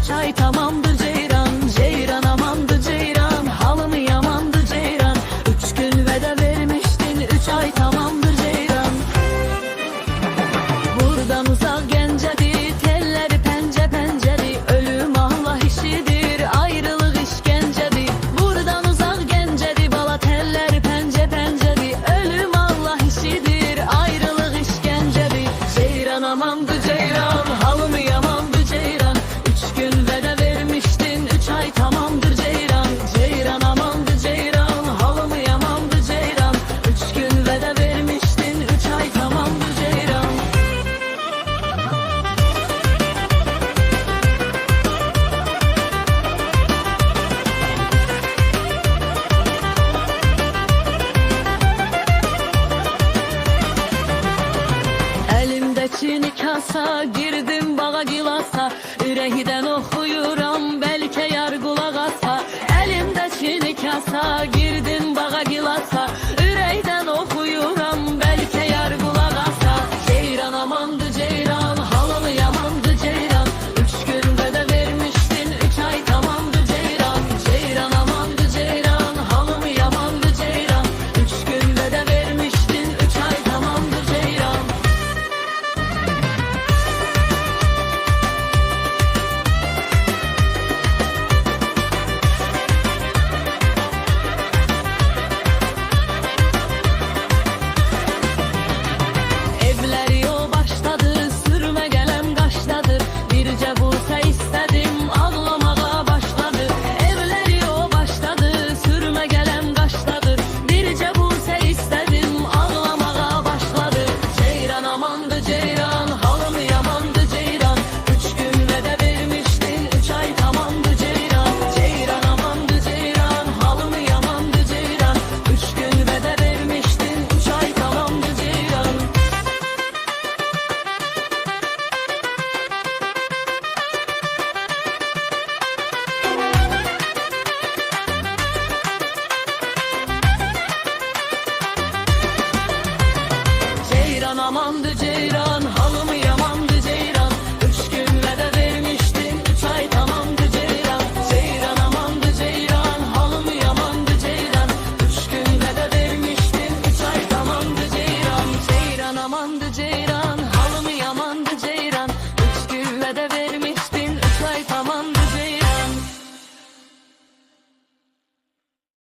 3 ay tamamdır ceyran. Ceyran amandı ceyran, halımı yamandı ceyran. 3 gün veda vermiştin, 3 ay tamamdır ceyran. Buradan uzak Gence'di, telleri pence penceli. Ölüm Allah işidir, ayrılık işkencedir. Buradan uzak Gence'di, bala telleri pence penceli. Ölüm Allah işidir, ayrılık işkencedir. Ceyran amandı ceyran, halımı yamandı ceyran. 3 gün veda vermiştin, 3 ay tamamdır ceyran. Ceyran amandı ceyran, halımı yamandı ceyran. 3 gün veda vermiştin, 3 ay tamamdır ceyran. Elimdeki nikasa, girdim bağa gilasa. Ürəkdən oxuyuram, bəlkə yar qulaq asa. Elimdeki nikasa, girdim bağa gilasa.